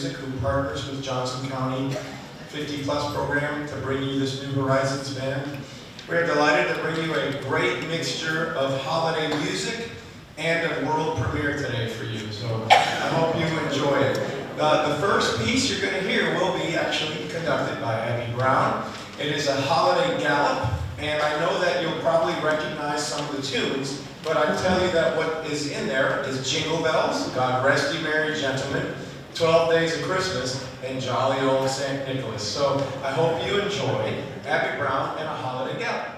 Music, who partners with Johnson County 50 Plus program to bring you this New Horizons band. We're delighted to bring you a great mixture of holiday music and a world premiere today for you. So I hope you enjoy it. The first piece you're going to hear will be actually conducted by Abby Brown. It is a holiday gallop, and I know that you'll probably recognize some of the tunes, but I tell you that what is in there is Jingle Bells, God Rest Ye Merry Gentlemen, 12 Days of Christmas, and Jolly Old St. Nicholas. So I hope you enjoy Abby Brown and a holiday gallop.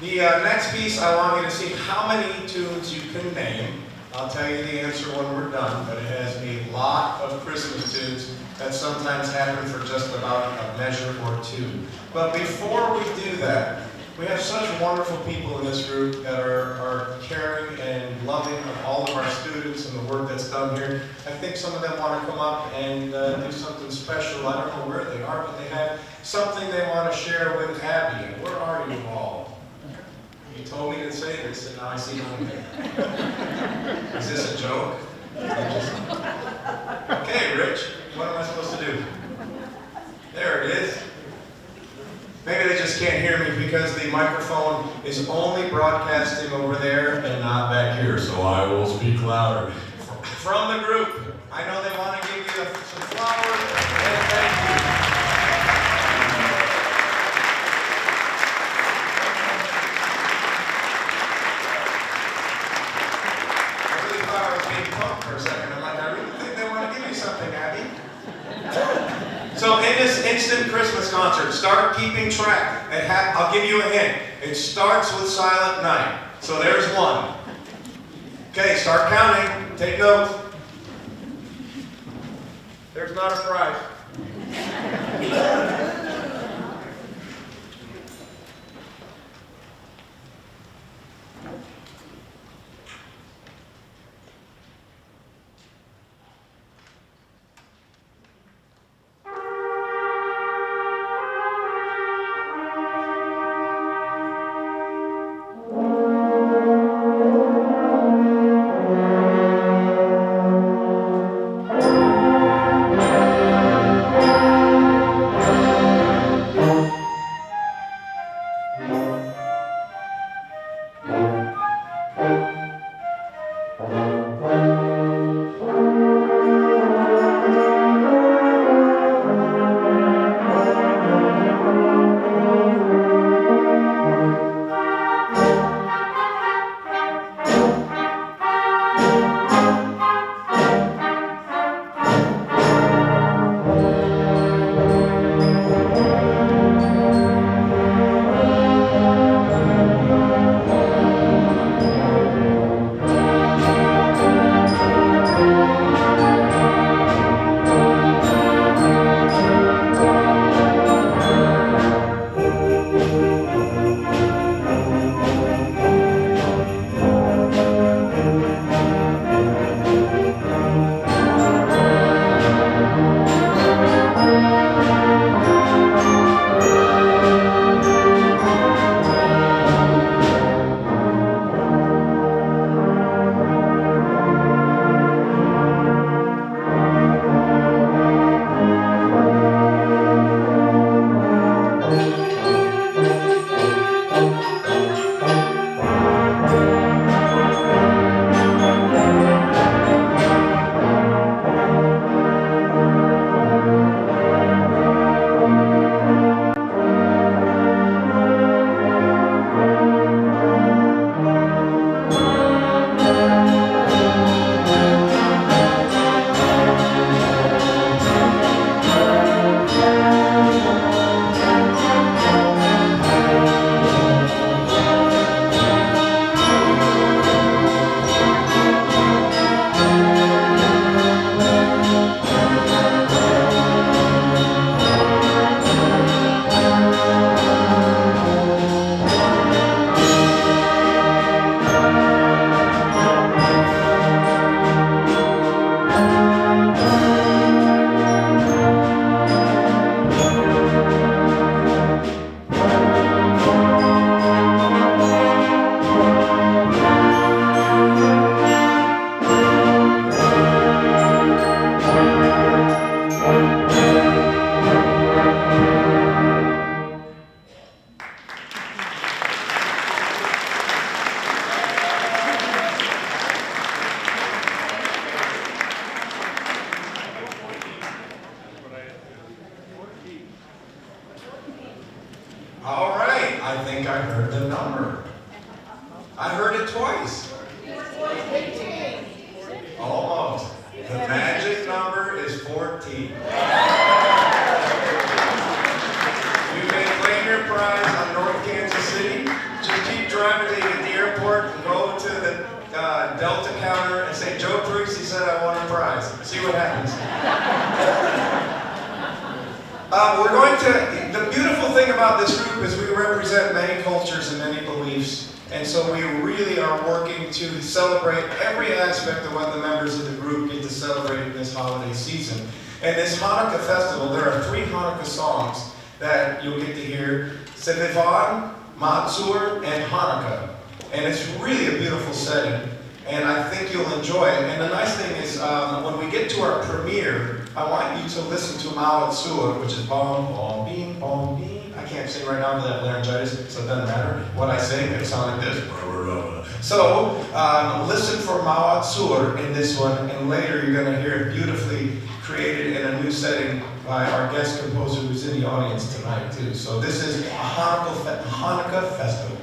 The next piece, I want you to see how many tunes you can name. I'll tell you the answer when we're done, but it has a lot of Christmas tunes that sometimes happen for just about a measure or two. But before we do that, we have such wonderful people in this group that are caring and loving of all of our students and the work that's done here. I think some of them want to come up and do something special. I don't know where they are, but they have something they want to share with Abby. And where are you all? You told me to say this, and now I see one here. Is this a joke? Okay, Rich, what am I supposed to do? There it is. Maybe they just can't hear me because the microphone is only broadcasting over there and not back here, so I will speak louder. From the group, I know they want to give you some flowers and thank you. I really thought I was being punked for a second. I'm like, I really think they want to give you something, Abby. So in this instant Christmas concert, start keeping track. I'll give you a hint. It starts with Silent Night. So there's one. Okay, start counting. Take notes. There's not a prize. All right, I think I heard the number. I heard it twice. Almost. The magic number is 14. You may claim your prize on North Kansas City. Just keep about this group is we represent many cultures and many beliefs, and so we really are working to celebrate every aspect of what the members of the group get to celebrate in this holiday season. And this Hanukkah festival, there are 3 Hanukkah songs that you'll get to hear: Sevivan, Matzur, and Hanukkah. And it's really a beautiful setting, and I think you'll enjoy it. And the nice thing is, when we get to our premiere, I want you to listen to Matzur, which is bom, bom, beam, bom, beam. I can't sing right now with that laryngitis, so it doesn't matter what I sing. It'll sound like this. So, listen for Matzur in this one, and later you're going to hear it beautifully created in a new setting by our guest composer who's in the audience tonight too. So this is a Hanukkah festival.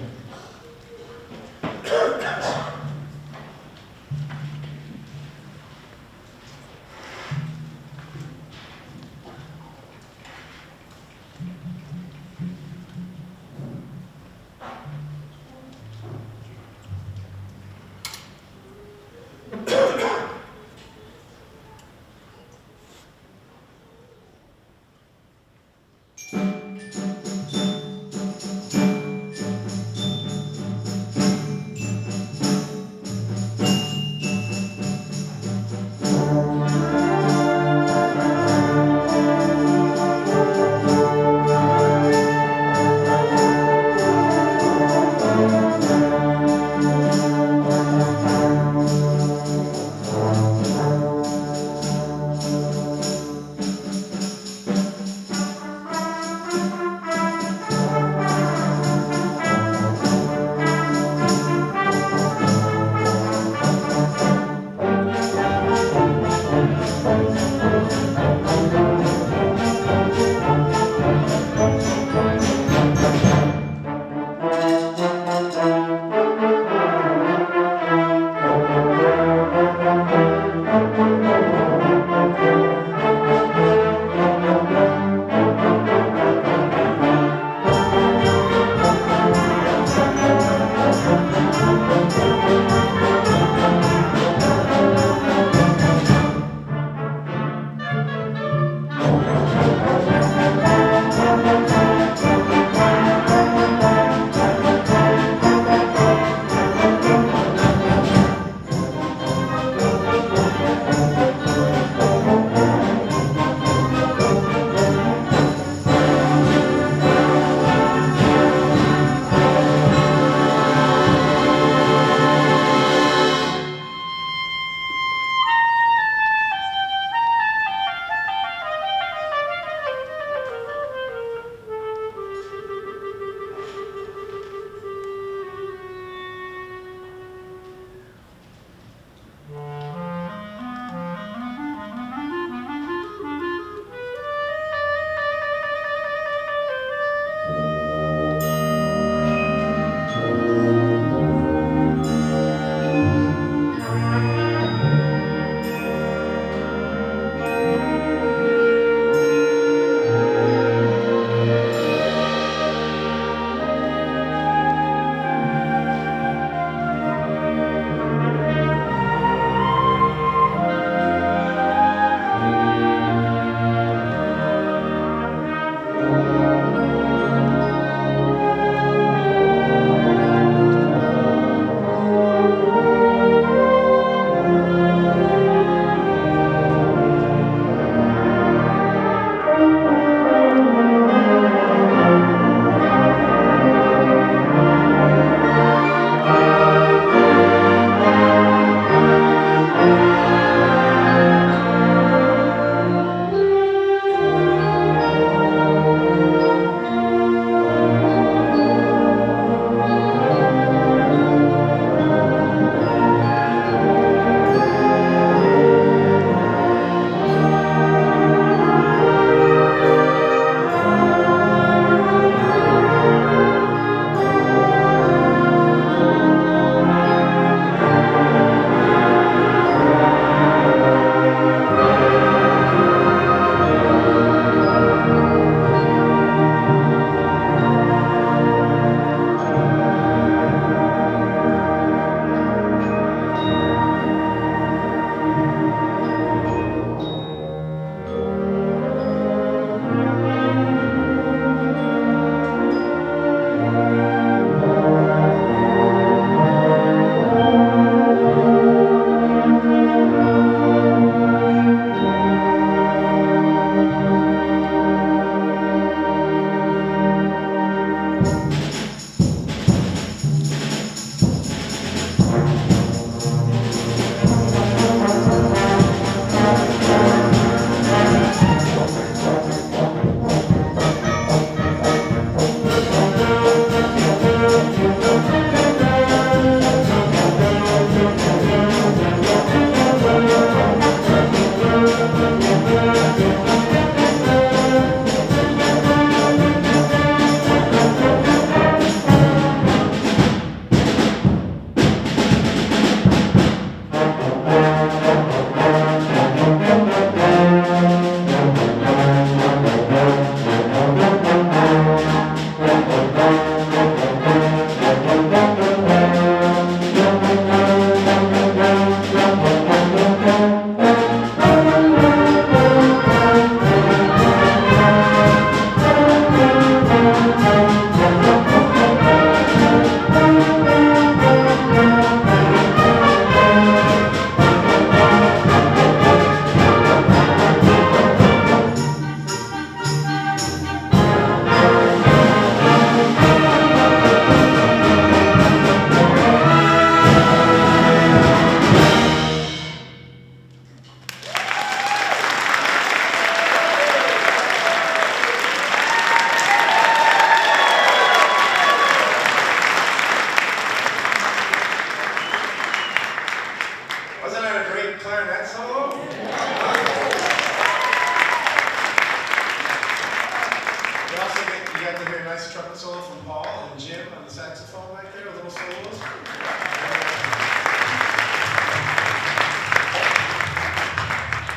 nice trumpet solo from Paul and Jim on the saxophone back there, a little solos.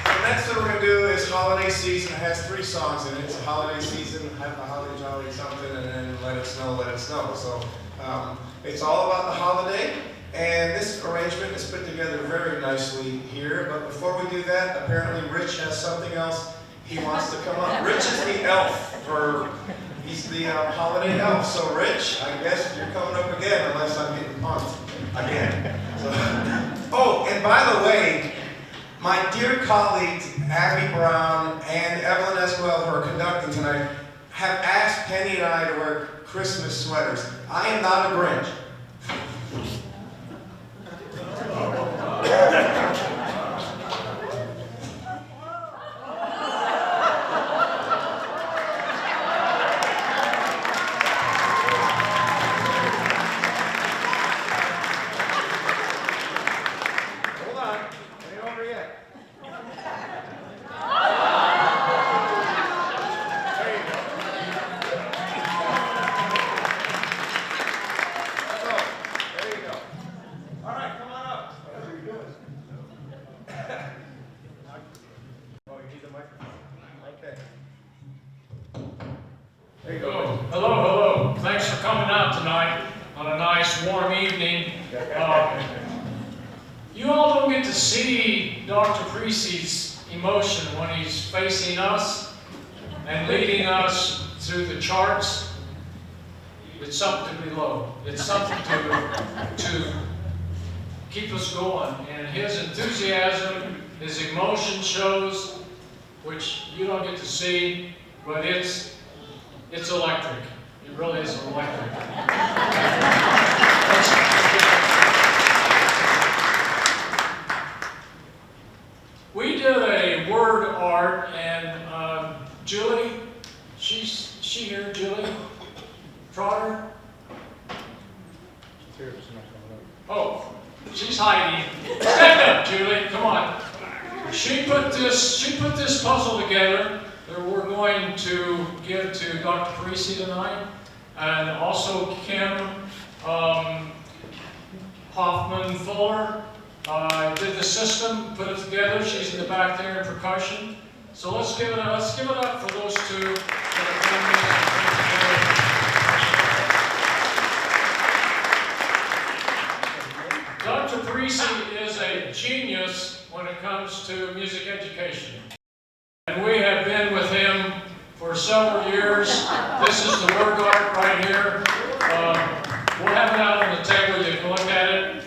So next thing we're going to do is Holiday Season. It has 3 songs in it. It's a holiday season, have a holly jolly something, and then let it snow, let it snow. So it's all about the holiday. And this arrangement is put together very nicely here. But before we do that, apparently Rich has something else he wants to come up. Rich is the elf he's the holiday elf. So Rich, I guess you're coming up again unless I'm getting punked again. So, oh, and by the way, my dear colleagues Abby Brown and Evelyn Esquivel, who are conducting tonight, have asked Penny and I to wear Christmas sweaters. I am not a Grinch. Hello. Thanks for coming out tonight on a nice warm evening. You all don't get to see Dr. Precy's emotion when he's facing us and leading us through the charts. It's something to below. It's something to keep us going. And his enthusiasm, his emotion shows, which you don't get to see, but it's electric. It really is electric. We did a word art, and Julie, she here, Julie Trotter. Oh, she's hiding. Stand up, Julie. Come on. She put this puzzle together that we're going to give to Dr. Precy tonight, and also Kim Hoffman Fuller did the system, put it together. She's in the back there in percussion. So let's give it up for those two that have done this. Dr. Precy is a genius when it comes to music education. And we have been with him for several years. This is the word art right here. We'll have it out on the table. You can look at it.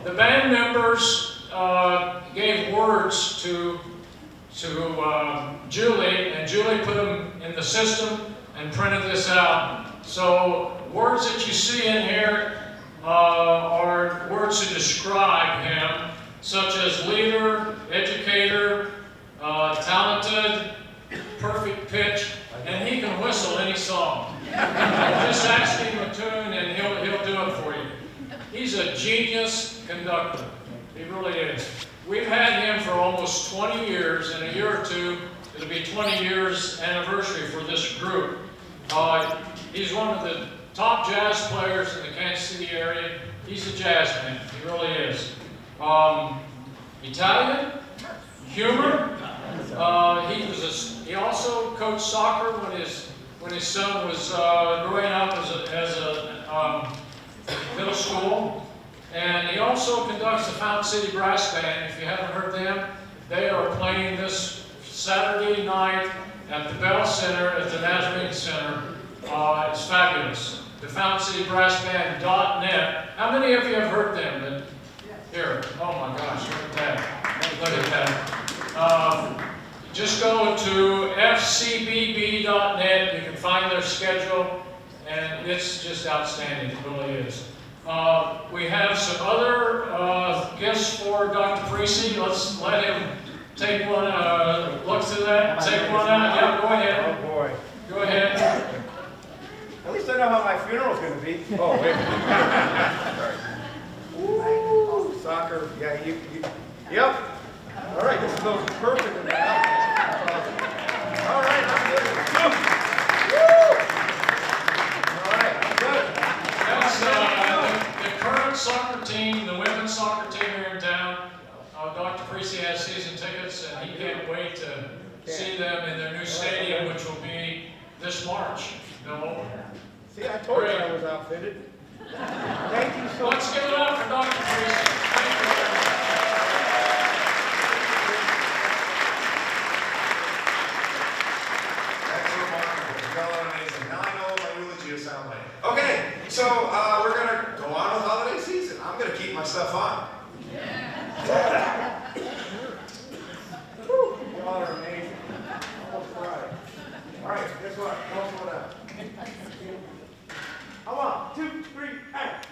The band members gave words to Julie, and Julie put them in the system and printed this out. So words that you see in here are words to describe him, such as leader, educator, talented, perfect pitch, and he can whistle any song. Just ask him a tune and he'll do it for you. He's a genius conductor. He really is. We've had him for almost 20 years. In a year or two, it'll be 20 years anniversary for this group. He's one of the top jazz players in the Kansas City area. He's a jazz man. He really is. Italian, humor. He also coached soccer when his son was growing up as a middle school. And he also conducts the Fountain City Brass Band. If you haven't heard them, they are playing this Saturday night at the Bell Center at the Nazarene Center. It's fabulous. The Fountain City Brass Band.net. How many of you have heard them? Here. Oh my gosh, look at that. Look at that. Just go to fcbb.net. You can find their schedule, and it's just outstanding. It really is. We have some other gifts for Dr. Precy. Let's let him take one, look through that, take one out. Yeah, go ahead. Oh boy. Go ahead. At least I know how my funeral's going to be. Oh, wait. Woo, soccer. Yeah, yep. All right, this goes perfect in the house. All right, I'm good. Woo! see them in their new stadium, which will be this March. No. See, I told you I was outfitted. Thank you so much. Let's give it up for Dr. Teresa. Thank you very much. That's remarkable. Y'all are amazing. Now I know what my eulogy will sound like. Okay, so we're going to go on with holiday season. I'm going to keep my stuff on. Y'all are amazing. Almost cried. All right, guess what? Close one out. Come on, 2, 3, act.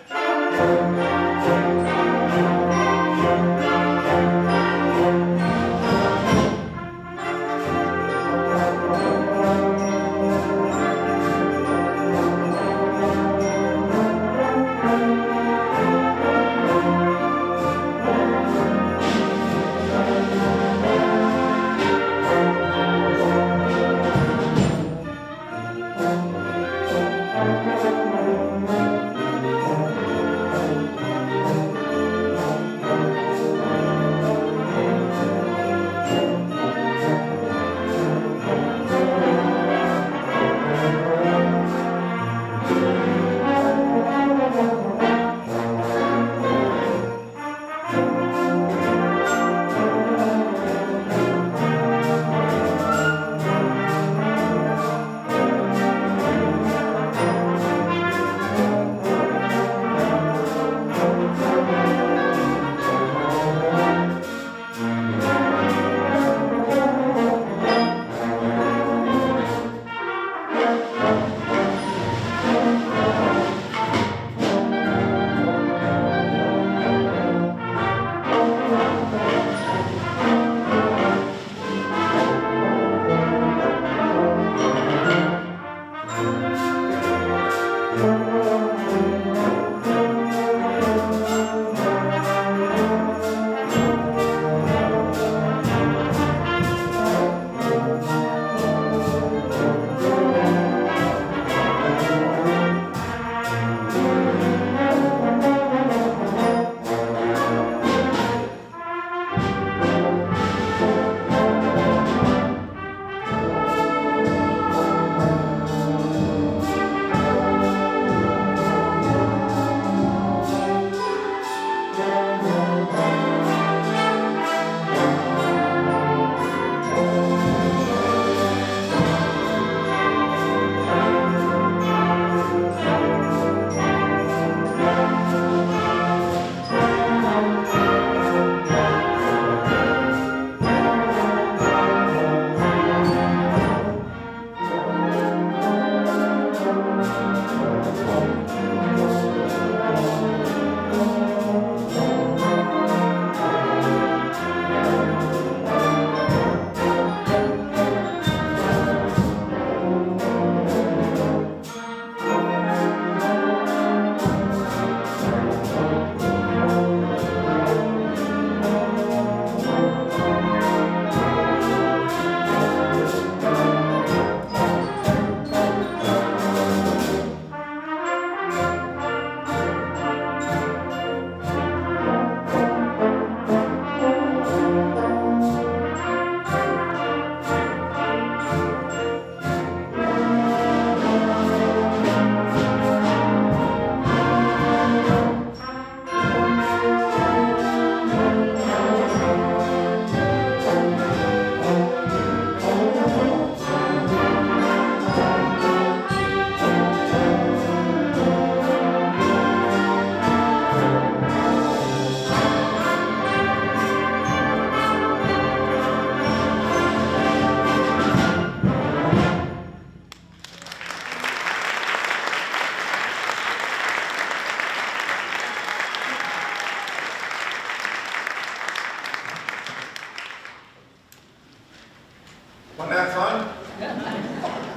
Wasn't that fun?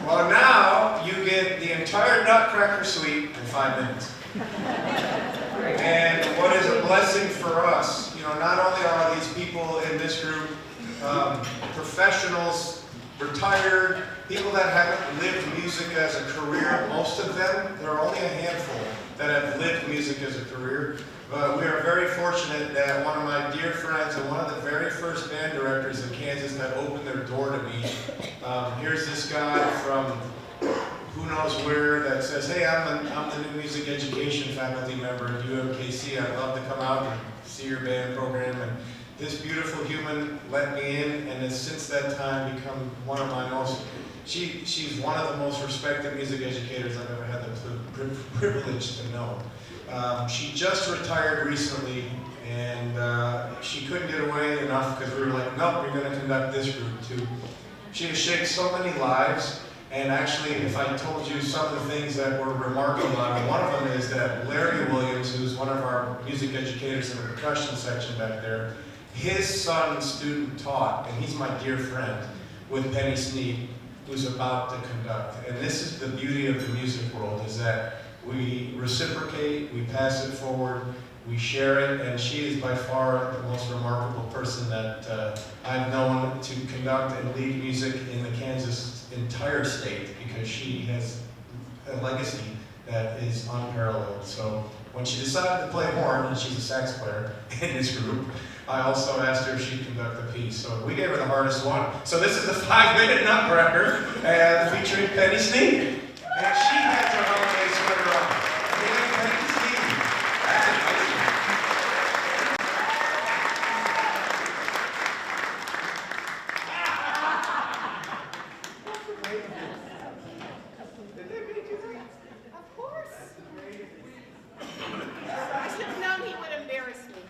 Well, now you get the entire Nutcracker suite in 5 minutes. And what is a blessing for us, not only are these people in this group professionals, retired, people that haven't lived music as a career, most of them, there are only a handful that have lived music as a career. But we are very fortunate that one of my dear friends and one of the very first band directors in Kansas that opened their door to me, here's this guy from who knows where that says, hey, I'm the new music education faculty member at UMKC. I'd love to come out and see your band program. And this beautiful human let me in, and has since that time become one of my most, she's one of the most respected music educators I've ever had the privilege to know. She just retired recently, and she couldn't get away enough because we were like, nope, we're going to conduct this group too. She has shaped so many lives, and actually, if I told you some of the things that were remarkable about her, one of them is that Larry Williams, who's one of our music educators in the percussion section back there, his son student taught, and he's my dear friend, with Penny Sneed, who's about to conduct. And this is the beauty of the music world, is that we reciprocate, we pass it forward, we share it, and she is by far the most remarkable person that I've known to conduct and lead music in the Kansas entire state, because she has a legacy that is unparalleled. So when she decided to play horn, and she's a sax player in this group, I also asked her if she'd conduct the piece. So we gave her the hardest one. So this is the 5-minute Nutcracker featuring Penny Sneed. And she has her holiday sweater on. Yeah, Penny Sneed. That's amazing. Did they make you think? Of course. I should have known he would embarrass me.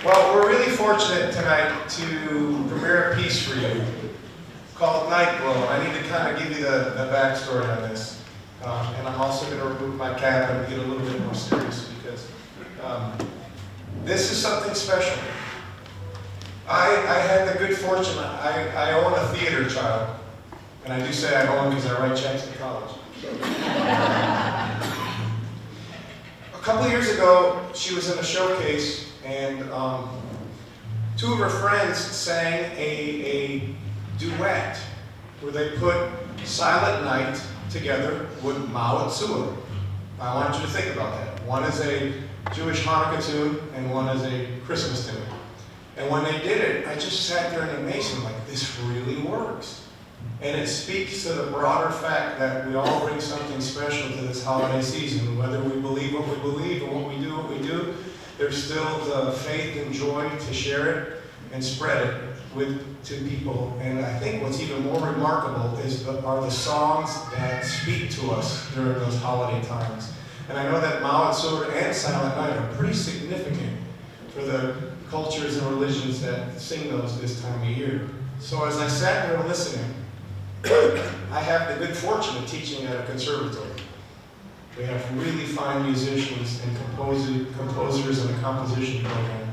Well, we're really fortunate tonight to premiere a piece for you called Night Glow. I need to kind of give you the backstory on this. And I'm also going to remove my cap and get a little bit more serious because this is something special. I had the good fortune, I own a theater child. And I do say I own because I write checks to college. A couple years ago, she was in a showcase, and two of her friends sang a duet where they put Silent Night together with Mao Tsua. I want you to think about that. One is a Jewish Hanukkah tune, and one is a Christmas tune. And when they did it, I just sat there in amazement, like, this really works. And it speaks to the broader fact that we all bring something special to this holiday season. Whether we believe what we believe or what we do, there's still the faith and joy to share it and spread it to people. And I think what's even more remarkable are the songs that speak to us during those holiday times. And I know that Mao Tsua and Silent Night are pretty significant for the cultures and religions that sing those this time of year. So as I sat there listening, I have the good fortune of teaching at a conservatory. We have really fine musicians and composers in the composition program.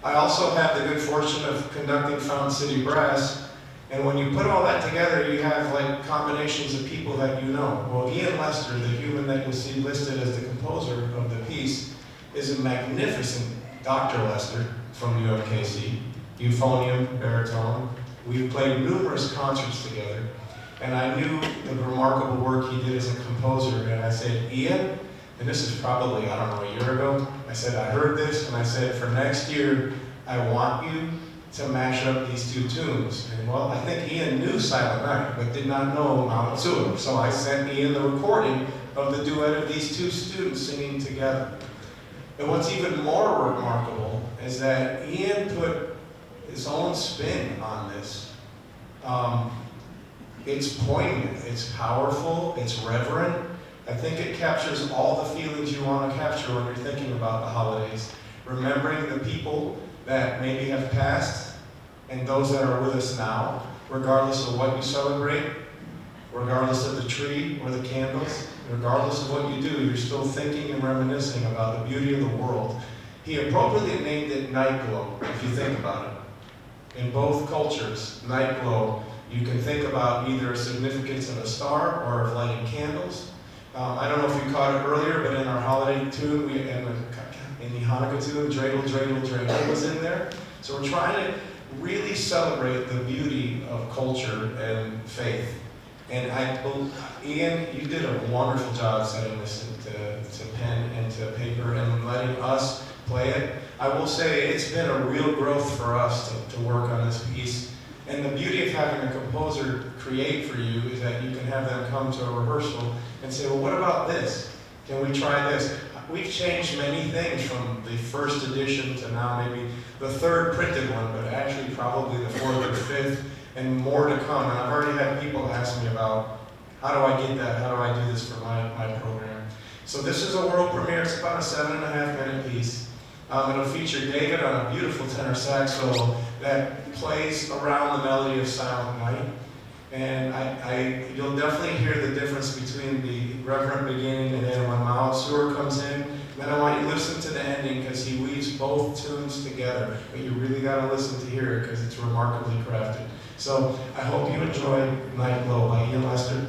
I also have the good fortune of conducting Fountain City Brass, and when you put all that together, you have like combinations of people that you know. Well, Ian Lester, the human that you'll see listed as the composer of the piece, is a magnificent Dr. Lester from UMKC, euphonium, baritone. We've played numerous concerts together, and I knew the remarkable work he did as a composer, and I said, Ian, and this is probably, I don't know, a year ago, I said, I heard this, and I said, for next year, I want you to mash up these two tunes. And well, I think Ian knew Silent Night, but did not know Mao Tsua, so I sent Ian the recording of the duet of these two students singing together. And what's even more remarkable is that Ian put his own spin on this. It's poignant, it's powerful, it's reverent. I think it captures all the feelings you want to capture when you're thinking about the holidays. Remembering the people that maybe have passed and those that are with us now, regardless of what you celebrate, regardless of the tree or the candles, regardless of what you do, you're still thinking and reminiscing about the beauty of the world. He appropriately named it Night Glow, if you think about it. In both cultures, Night Glow, you can think about either a significance of a star or of lighting candles. I don't know if you caught it earlier, but in our holiday tune, in the Hanukkah tune, Dreidel, Dreidel, Dreidel was in there. So we're trying to really celebrate the beauty of culture and faith. And Ian, you did a wonderful job setting this to pen and to paper and letting us play it. I will say it's been a real growth for us to work on this piece. And the beauty of having a composer create for you is that you can have them come to a rehearsal and say, well, what about this? Can we try this? We've changed many things from the first edition to now maybe the third printed one, but actually probably the fourth or fifth, and more to come. And I've already had people ask me about, how do I get that? How do I do this for my program? So this is a world premiere. It's about a 7.5-minute piece. It'll feature David on a beautiful tenor sax solo that plays around the melody of Silent Night. And you'll definitely hear the difference between the reverent beginning and then when Mao Tsua comes in. Then I want you to listen to the ending because he weaves both tunes together. But you really got to listen to hear it because it's remarkably crafted. So I hope you enjoy Night Glow by Ian Lester.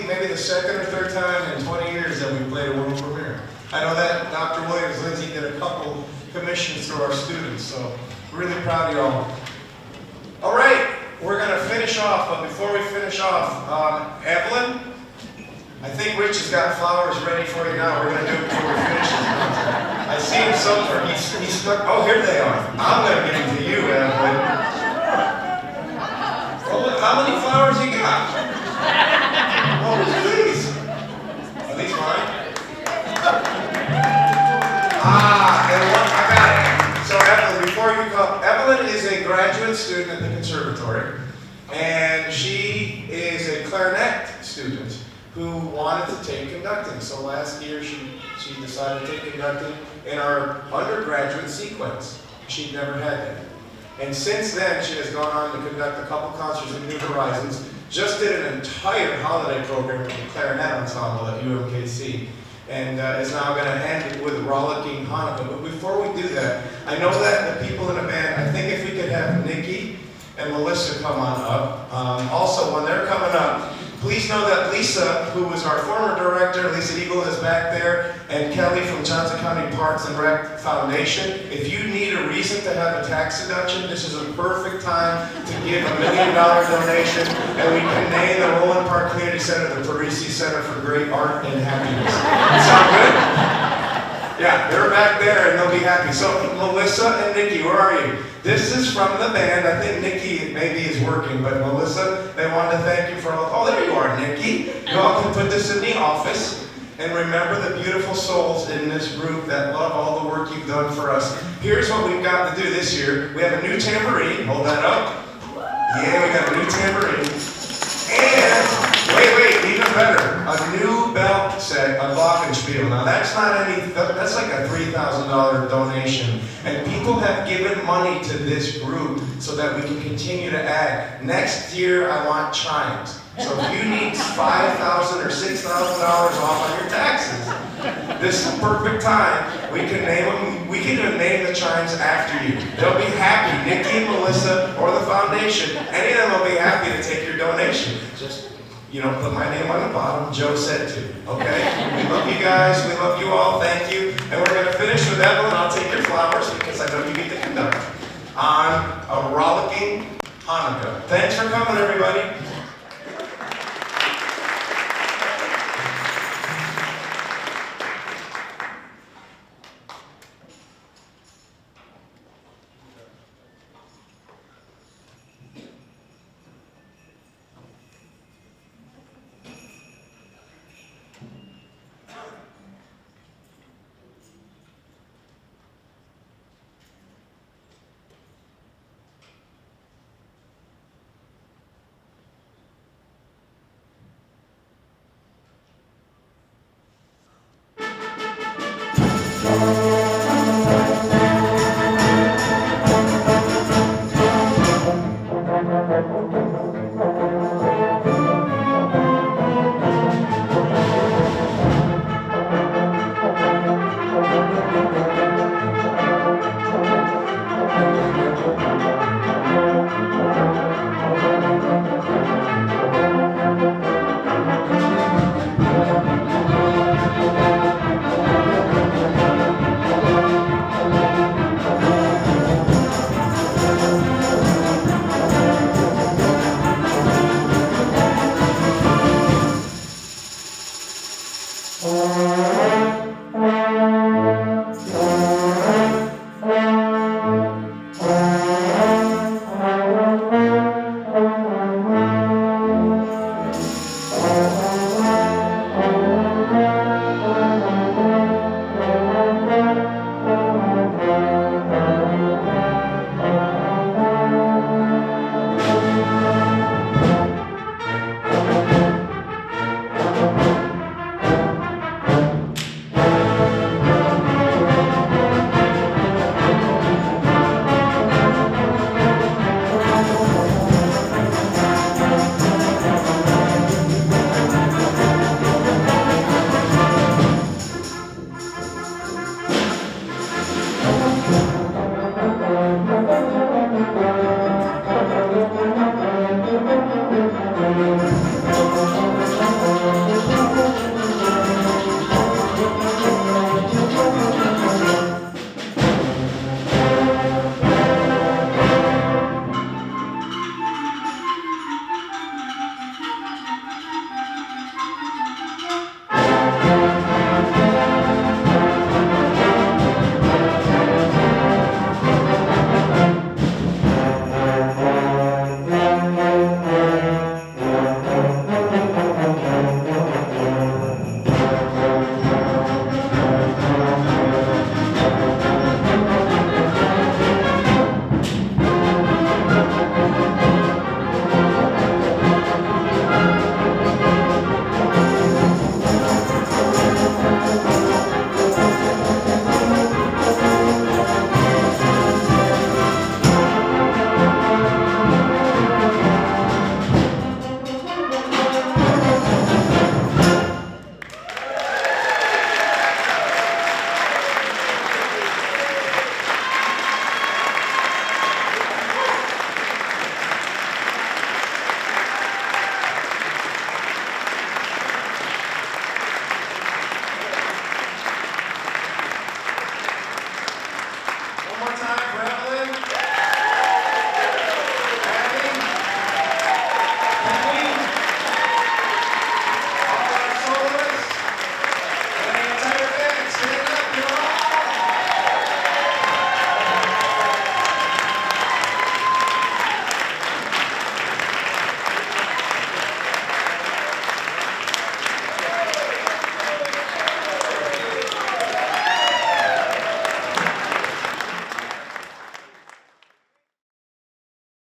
maybe the second or third time in 20 years that we played a world premiere. I know that Dr. Williams Lindsay did a couple commissions through our students, so really proud of y'all. All right, we're gonna finish off, but before we finish off, Evelyn, I think Rich has got flowers ready for you now. We're gonna do it before we finish this concert. I see him somewhere. He's stuck. Oh, here they are. I'm gonna give them to you, Evelyn. Oh, how many flowers you got? Oh, please. Are these mine? And one, I got it. So Evelyn, before you come, Evelyn is a graduate student at the conservatory, and she is a clarinet student who wanted to take conducting. So last year she decided to take conducting in our undergraduate sequence. She'd never had that. And since then, she has gone on to conduct a couple concerts at New Horizons, just did an entire holiday program with the clarinet ensemble at UMKC, and is now going to end it with Rollicking Hanukkah. But before we do that, I know that the people in the band, I think if we could have Nikki and Melissa come on up. Also, when they're coming up, please know that Lisa, who was our former director, Lisa Eagle is back there, and Kelly from Johnson County Parks and Rec Foundation. If you need a reason to have a tax deduction, this is a perfect time to give $1 million donation, and we can name the Roland Park Community Center the Parisi Center for Great Art and Happiness. Sound good? Yeah, they're back there and they'll be happy. So Melissa and Nikki, where are you? This is from the band. I think Nikki maybe is working, but Melissa, they wanted to thank you for all. Oh, there you are, Nikki. You all can put this in the office and remember the beautiful souls in this group that love all the work you've done for us. Here's what we've got to do this year. We have a new tambourine. Hold that up. Yeah, we got a new tambourine. And, wait, even better, a new belt set, a glockenspiel. Now that's like a $3,000 donation. And people have given money to this group so that we can continue to add. Next year, I want chimes. So if you need $5,000 or $6,000 off on your taxes, this is the perfect time. We can name them. We can even name the chimes after you. They'll be happy. Nikki and Melissa or the foundation, any of them will be happy to take your donation. Just, put my name on the bottom. Joe said to. Okay? We love you guys. We love you all. Thank you. And we're going to finish with Evelyn. I'll take your flowers because I know you get to conduct on a Rollicking Hanukkah. Thanks for coming, everybody.